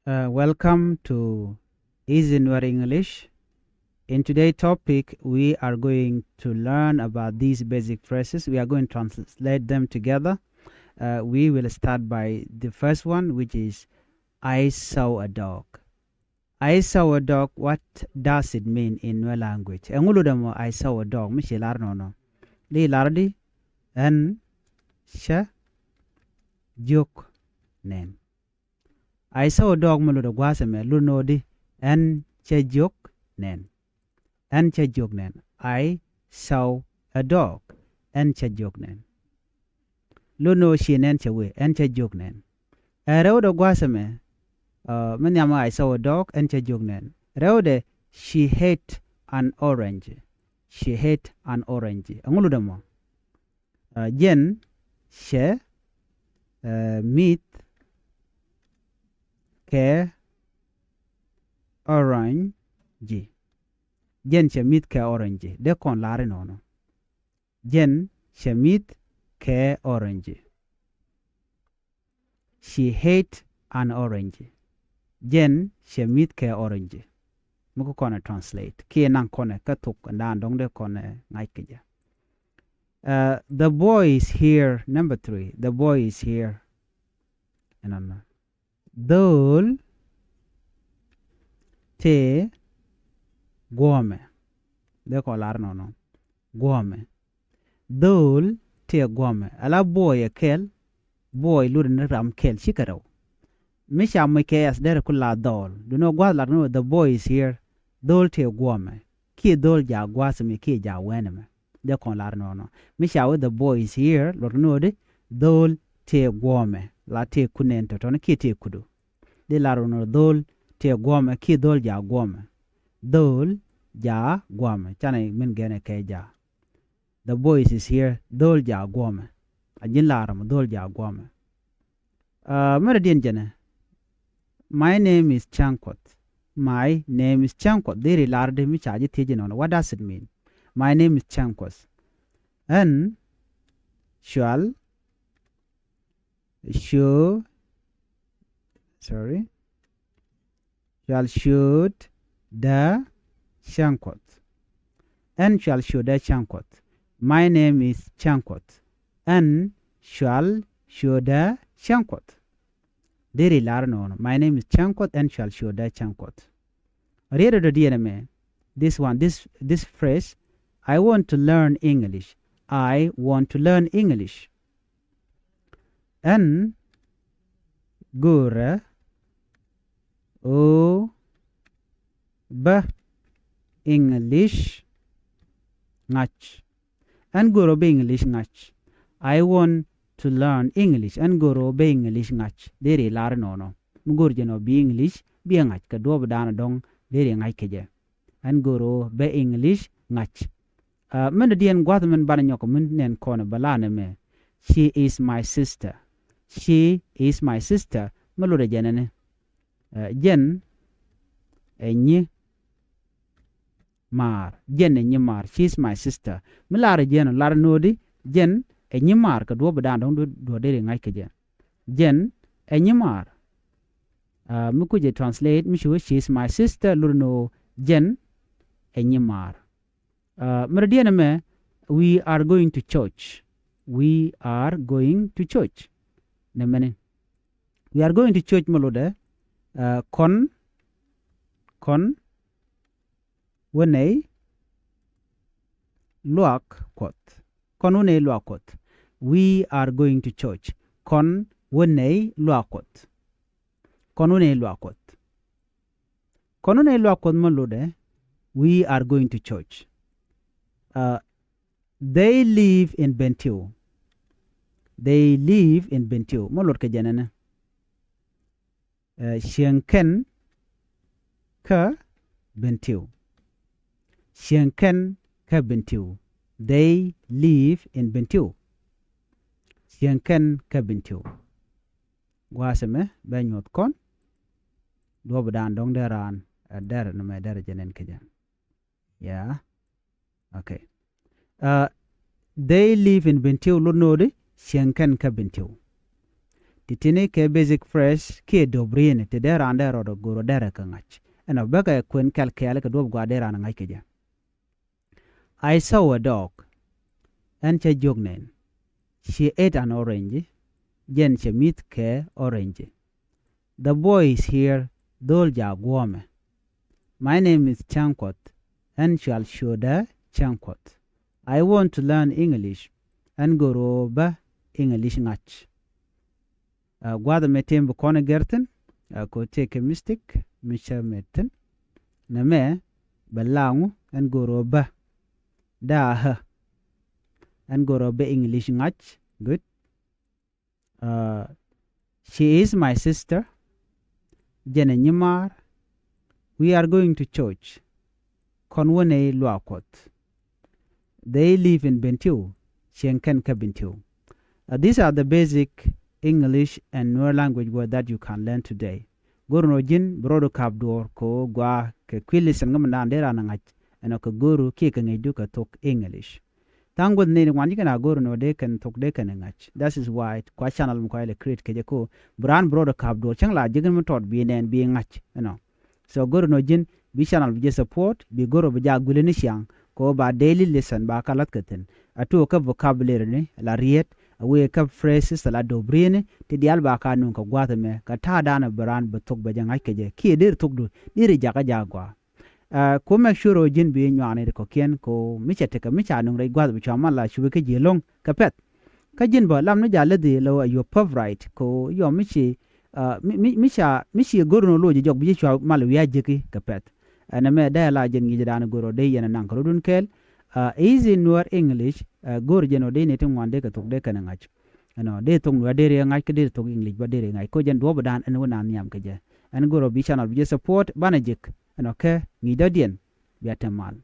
Welcome to Easy Nwer English. In today's topic, we are going to learn about these basic phrases. We are going to translate them together. We will start by the first one, which is I saw a dog. I saw a dog. What does it mean in Nwer language? Enguludamo I saw a dog. Mishi larno. Li lardi en sha juk nen. I saw a dog maluda gwasame lunodi en chejok nen. En chejok nen. I saw a dog en chejok nen. Luno shin en chewe en chejok nen. Rewda gwasame manyama I saw a dog en chejok nen. Rewde she ate an orange. She ate an orange. Anguludamo. Jen she meat ke orange. Jen shamit ke orange. De kon lare nono. Jen shamit ke orange. She hate an orange. Jen shamit ke orange. Muko kona translate. Kie nang kone katuk and dong de kone ngaikeja. The boy is here. Number 3. The boy is here. And Dol te guame. De ko lar no. Guame. Dol te guame. Ala boy a kel. Boy lurin ram kel shikaro. Misha make as der kula dol. Do no gwa lar no. The boy is here. Dol te guame. Ki dol ja guasme ki ja weneme. De ko lar no. Misha with the boy is here. Lor no de. Dol te guame. La te kunento ton ki te kudu. De larono dol te guame ki dol ja guame. Dol ja guame. Chane min gene ke ja. The boys is here. Dol ja guame. Ajin laram dol ja guame. Meredien jene. My name is Chankot. My name is Chankot. Deri larde mi chaji tijinono. What does it mean? My name is Chankot. And shall should the Chankot. And shall show the Chankot. My name is Chankot. And shall show the Chankot. Deri larno. My name is Chankot and shall show the Chankot. Read the DNM. This one, this phrase. I want to learn English. I want to learn English. En gura o ba English ngach. En guro be English ngach. I want to learn English. En guro be English ngach. Deri lar no. Mugur jeno be English be ngach ka do badana dong deri ngach keje. En guro be English ngach. Men dien gwatmen bana nyoko men nen kona balane me. She is my sister. She is my sister. Malure jenene. Jen enyi mar. Jen enyi mar. She is my sister. Milare jen lar nodi. Jen enyi mar ka duwa badan dong duwa dere ngai keje. Jen enyi mar. Mukuje translate. Mishu she is my sister. Lure no jen enyi mar. Meridian me. We are going to church. We are going to church. Nemene. We are going to church malode. Kon wene luak kot. Kon wene luak kot. We are going to church. Kon wene luak kot. Kon wene luak kot. Kon wene luak kot malode. We are going to church. They live in Bentiu. They live in Bentiu. Malod ke janana. Shenken ka Bentiu. Shenken ka Bentiu. They live in Bentiu. Shenken ka Bentiu. Gwaseme banyot kon. Do badan dong deran der nama der janen keja. Yeah. Okay. They live in Bentiu. Lord node. Shenken ka Bentiu. titini ke basic phrase ke dobrine te dera ande rodo goro dera ka ngach eno beka kwen kele ka dob gwa dera na ngach ke ja. I saw a dog and che jognen. She ate an orange. Jen che meat ke orange. The boy is here dolja guome. My name is Chankot and shall show the Chankot. I want to learn English and go over English ngach. Gwada metem bukone gerten ko take a mystic misha meten na me balangu and go over da ha and go over English ngach. Good. She is my sister. Jene nyimar. We are going to church. Konwone luakot. They live in Bentiu. Shenken ka Bentiu. These are the basic English and Nuer language words that you can learn today. Guru jin brodo kabdor ko gwa ke kwilis ngam ndera na ngach eno ko guru ki ka ngedu ka talk English. Tangod ne wani kana guru no de kan talk de kan ngach. That is why kwa channel mo ko create ke ko brand brodo kabdor chang la jigen mo tot bi nen bi ngach so guru no jin bi channel bi support bi guru bi jagule ni siang ko ba daily lesson ba kalat katen atu ka vocabulary ne la riet we ka phrases la dobrine te dial ba ka nun ka gwata me ka ta dana brand ba tok ba jang ke je ki der tok do dire jaga jagwa ko make sure jin bi nyane ko ken ko michete ka micha nun re gwata bi chama la shuwe ke jelong ka pet ka jin ba lam no jale de lo your favorite ko yo michi michi guru no loji jog bi chwa mal wiya jeki ka pet ana me da la jin gi dana guru de yana nan ko dun kel easy Nuer English gor jeno de ne tin wande ka tok de kan ngach de tok no de re ngach ke de tok English ba de re ngach ko jen do ba dan an wona niam ke je an goro bi channel bi support banajik ke ngi da dien bi atemal